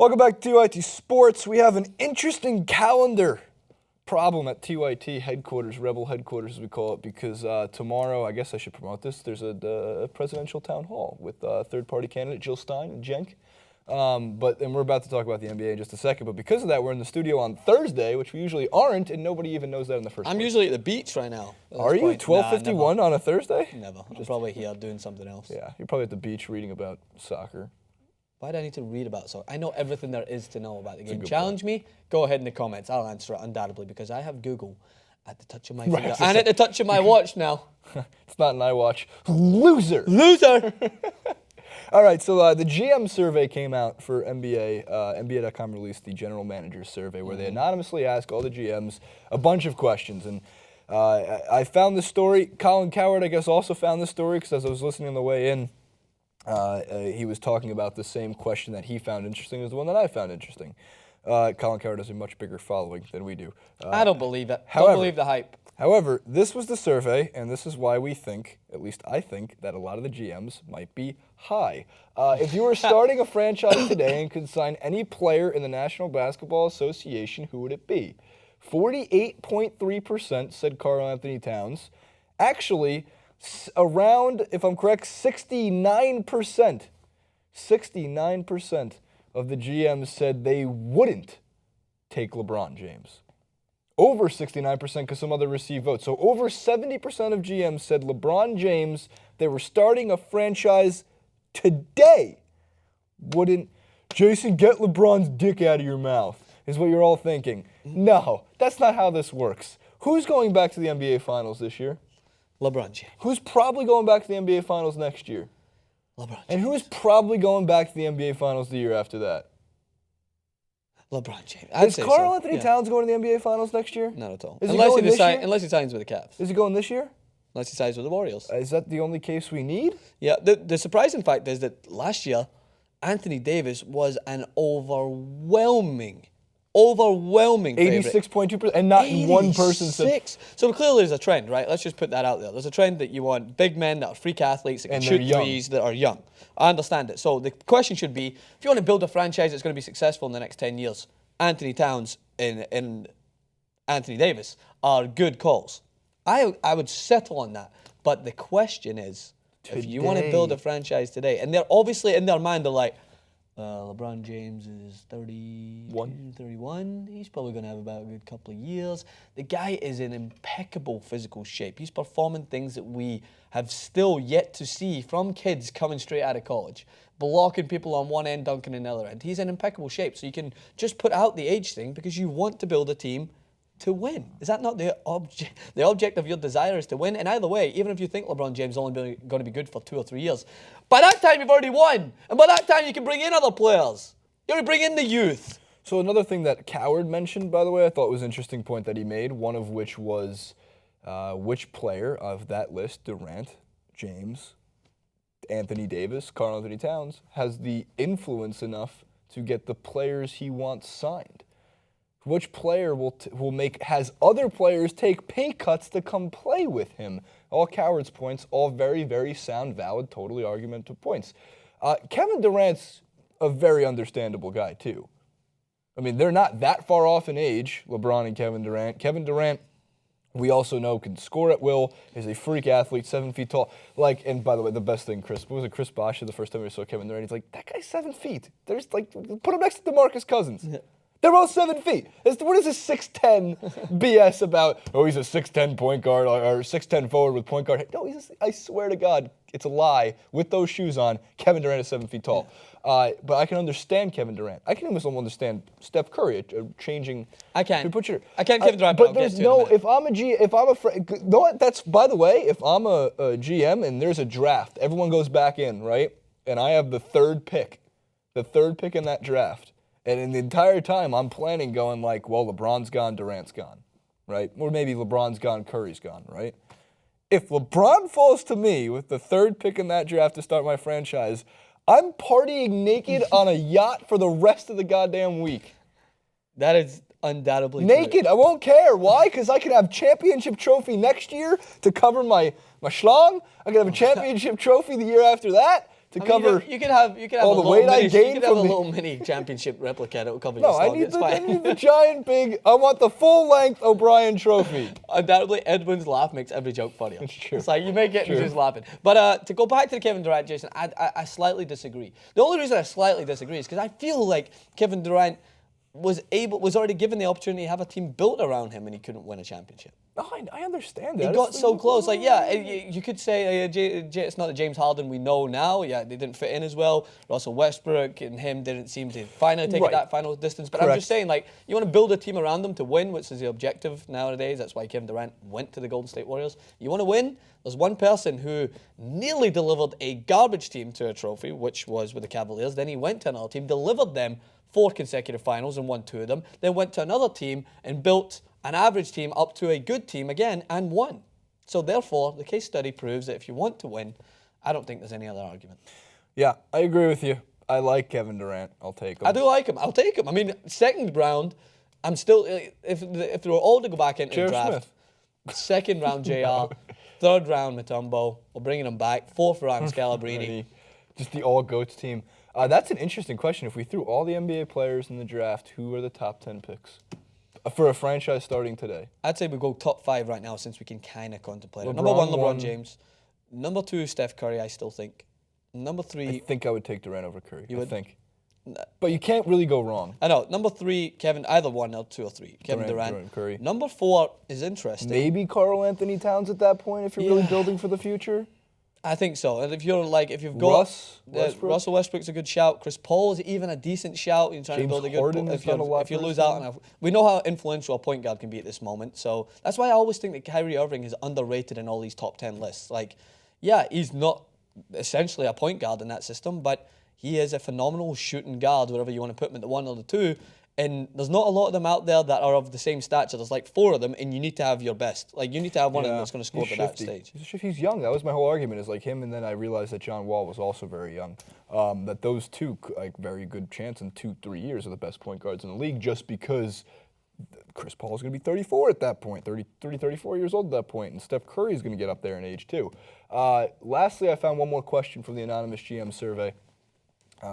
Welcome back to TYT Sports. We have an interesting calendar problem at TYT headquarters, Rebel headquarters as we call it, because tomorrow, I guess I should promote this, there's a presidential town hall with third-party candidate Jill Stein and Cenk. And we're about to talk about the NBA in just a second, but because of that, we're in the studio on Thursday, which we usually aren't, and nobody even knows that in the first place. I'm usually at the beach right now. Are you? 12:51 on a Thursday? Never. I'm probably here doing something else. Yeah, you're probably at the beach reading about soccer. Why do I need to read about soccer? I know everything there is to know about the game. Challenge me, go ahead in the comments. I'll answer it undoubtedly because I have Google at the touch of my finger and at the touch of my watch now. It's not an iWatch. Loser! Loser! All right, so the GM survey came out for NBA. NBA.com released the general manager survey where they anonymously ask all the GMs a bunch of questions. And I found this story. Colin Cowherd, I guess, also found this story because as I was listening on the way in, he was talking about the same question that he found interesting as the one that I found interesting. Colin Cowherd has a much bigger following than we do. I don't believe it. Don't believe the hype. However, this was the survey, and this is why we think, at least I think, that a lot of the GMs might be high. If you were starting a franchise today and could sign any player in the National Basketball Association, who would it be? 48.3% said Karl-Anthony Towns. Actually, around, if I'm correct, 69% of the GMs said they wouldn't take LeBron James. Over 69% because some other received votes. So over 70% of GMs said LeBron James, they were starting a franchise today, wouldn't. Jason, get LeBron's dick out of your mouth, is what you're all thinking. No, that's not how this works. Who's going back to the NBA Finals this year? LeBron James. Who's probably going back to the NBA Finals next year? LeBron James. And who's probably going back to the NBA Finals the year after that? LeBron James. Is Karl-Anthony Towns going to the NBA Finals next year? Not at all. Unless he signs with the Cavs. Is he going this year? Unless he signs with the Warriors. Is that the only case we need? Yeah. The surprising fact is that last year, Anthony Davis was an overwhelming 86.2%, and not one person said. So clearly there's a trend, right? Let's just put that out there. There's a trend that you want big men that are freak athletes that can shoot threes that are young. I understand it. So the question should be, if you want to build a franchise that's going to be successful in the next 10 years, Anthony Towns and Anthony Davis are good calls. I would settle on that. But the question is, if you want to build a franchise today, and they're obviously in their mind, they're like, LeBron James is 31. He's probably going to have about a good couple of years. The guy is in impeccable physical shape. He's performing things that we have still yet to see from kids coming straight out of college. Blocking people on one end, dunking on the other end. He's in impeccable shape. So you can just put out the age thing because you want to build a team to win. Is that not the object of your desire is to win? And either way, even if you think LeBron James is only going to be good for 2 or 3 years, by that time you've already won. And by that time you can bring in other players. You already bring in the youth. So another thing that Cowherd mentioned, by the way, I thought was an interesting point that he made, one of which was which player of that list, Durant, James, Anthony Davis, Karl-Anthony Towns, has the influence enough to get the players he wants signed. Which player has other players take pay cuts to come play with him? All Cowherd's points, all very, very sound, valid, totally argumentative points. Kevin Durant's a very understandable guy, too. I mean, they're not that far off in age, LeBron and Kevin Durant. Kevin Durant, we also know, can score at will, is a freak athlete, 7 feet tall. And by the way, the best thing, Chris Bosh the first time we saw Kevin Durant? He's like, that guy's 7 feet. Put him next to DeMarcus Cousins. Yeah. They're both 7 feet. What is this 6'10" BS about? Oh, he's a 6'10" point guard or 6'10" forward with point guard. No, I swear to God, it's a lie. With those shoes on, Kevin Durant is 7 feet tall. But I can understand Kevin Durant. I can almost understand Steph Curry Kevin Durant. But There's no. If I'm that's by the way. If I'm a GM and there's a draft, everyone goes back in, right? And I have the third pick in that draft. And in the entire time, I'm planning going like, well, LeBron's gone, Durant's gone, right? Or maybe LeBron's gone, Curry's gone, right? If LeBron falls to me with the third pick in that draft to start my franchise, I'm partying naked on a yacht for the rest of the goddamn week. That is undoubtedly naked. True. I won't care. Why? Because I can have championship trophy next year to cover my schlong. I can have a championship trophy the year after that. to cover. You could have all the weight I gained You could have a from little mini championship replica that will cover No, your slog. I need the giant big. I want the full length O'Brien trophy. Undoubtedly, Edwin's laugh makes every joke funnier. It's true. It's like you make it and just laughing. But to go back to the Kevin Durant, Jason, I slightly disagree. The only reason I slightly disagree is because I feel like Kevin Durant was already given the opportunity to have a team built around him, and he couldn't win a championship. Oh, I understand that. He got so close. Like, yeah, you could say it's not the James Harden we know now. Yeah, they didn't fit in as well. Russell Westbrook and him didn't seem to finally take it that final distance. But I'm just saying, like, you want to build a team around them to win, which is the objective nowadays. That's why Kevin Durant went to the Golden State Warriors. You want to win? There's one person who nearly delivered a garbage team to a trophy, which was with the Cavaliers. Then he went to another team, delivered them 4 consecutive finals and won 2 of them. Then went to another team and built an average team up to a good team again and won. So therefore, the case study proves that if you want to win, I don't think there's any other argument. Yeah, I agree with you. I like Kevin Durant. I'll take him. I do like him. I'll take him. I mean, second round, I'm still, if they were all to go back into the draft, second round JR, third round Mutombo, we're bringing him back, fourth round Scalabrine. Just the all-GOATs team. That's an interesting question. If we threw all the NBA players in the draft, who are the top 10 picks? For a franchise starting today. I'd say we go top 5 right now since we can kind of contemplate it. Number 1, LeBron James. Number 2, Steph Curry, I still think. Number 3... I think I would take Durant over Curry. You would? I think. But you can't really go wrong. I know. Number 3, Kevin, either 1 or 2 or 3. Kevin Durant. Curry. Number 4 is interesting. Maybe Karl-Anthony Towns at that point if you're really building for the future. I think so. And if you've got Russell Westbrook's a good shout. Chris Paul is even a decent shout. You're trying to build a good. If you lose out on we know how influential a point guard can be at this moment. So that's why I always think that Kyrie Irving is underrated in all these top 10 lists. Like, yeah, he's not essentially a point guard in that system, but he is a phenomenal shooting guard, wherever you want to put him at the 1 or the 2. And there's not a lot of them out there that are of the same stature. There's like 4 of them, and you need to have your best. Like, you need to have one of them that's going to score at that stage. He's young. That was my whole argument, is like him, and then I realized that John Wall was also very young. That those two, like, very good chance in 2-3 years are the best point guards in the league, just because Chris Paul is going to be 34 at that point, 34 years old at that point, and Steph Curry is going to get up there in age too. Lastly, I found one more question from the Anonymous GM survey.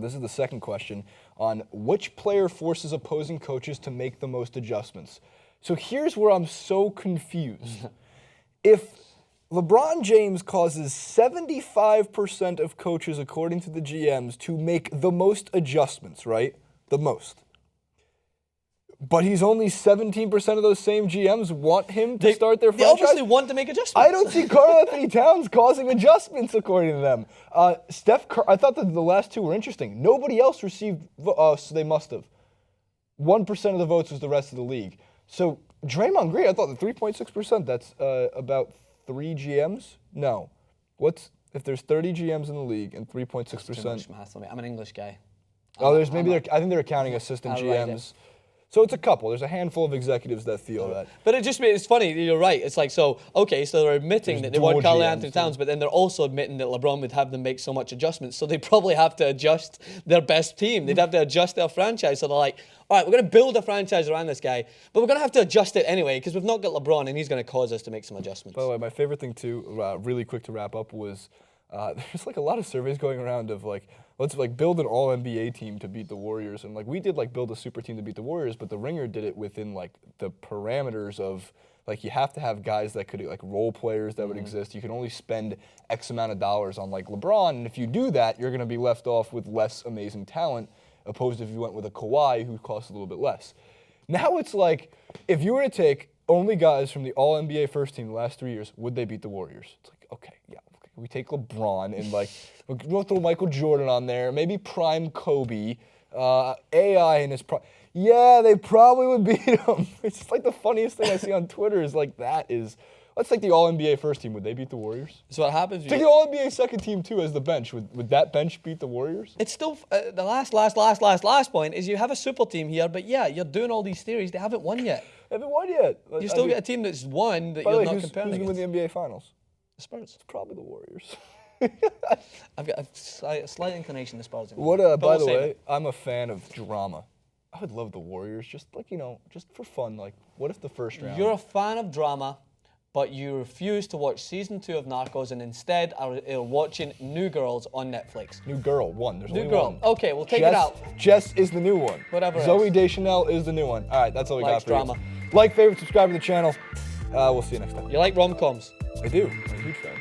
This is the second question on which player forces opposing coaches to make the most adjustments. So here's where I'm so confused. If LeBron James causes 75% of coaches, according to the GMs, to make the most adjustments, right? The most. But he's only 17% of those same GMs want him to start their franchise. They obviously want to make adjustments. I don't see Karl-Anthony Towns causing adjustments, according to them. Steph Curry, I thought that the last 2 were interesting. Nobody else received, so they must have. 1% of the votes was the rest of the league. So Draymond Green, I thought the 3.6%, that's about 3 GMs? No. If there's 30 GMs in the league and 3.6%? I'm an English guy. I think they're counting assistant GMs. So it's a couple. There's a handful of executives that feel that. But it's funny. You're right. It's like, so they're admitting that they want Karl-Anthony Towns, but then they're also admitting that LeBron would have them make so much adjustments. So they probably have to adjust their best team. They'd have to adjust their franchise. So they're like, all right, we're going to build a franchise around this guy, but we're going to have to adjust it anyway because we've not got LeBron, and he's going to cause us to make some adjustments. By the way, my favorite thing too, really quick to wrap up, was there's like a lot of surveys going around of like, let's like build an all-NBA team to beat the Warriors. And like we did like build a super team to beat the Warriors, but the Ringer did it within like the parameters of like you have to have guys that could like role players that would exist. You can only spend X amount of dollars on like LeBron. And if you do that, you're going to be left off with less amazing talent, opposed to if you went with a Kawhi who costs a little bit less. Now it's like, if you were to take only guys from the all-NBA first team the last 3 years, would they beat the Warriors? It's like, okay, yeah. We take LeBron and like we'll throw Michael Jordan on there, maybe prime Kobe, AI in his prime. Yeah, they probably would beat him. It's just like the funniest thing I see on Twitter is like let's take the All-NBA first team. Would they beat the Warriors? So what happens? Take the All-NBA second team too as the bench. Would that bench beat the Warriors? It's still the last point is you have a super team here, but yeah, you're doing all these theories. They haven't won yet. They haven't won yet. You still get a team that's won that you're not comparing against. Who's going to win the NBA Finals? The Spurs. It's probably the Warriors. I've got a slight inclination the Spurs. By the way, I'm a fan of drama. I would love the Warriors, just like, just for fun. Like, what if the first round? You're a fan of drama. but you refuse to watch season 2 of Narcos and instead are watching New Girls on Netflix. New Girl, one. There's New only Girl. one. Okay, we'll take it out. Jess is the new one. Whatever Zoe else. Deschanel is the new one. All right, that's all we Likes got for drama. you. Like, favorite, subscribe to the channel. We'll see you next time. You like rom-coms? I do. I'm a huge fan.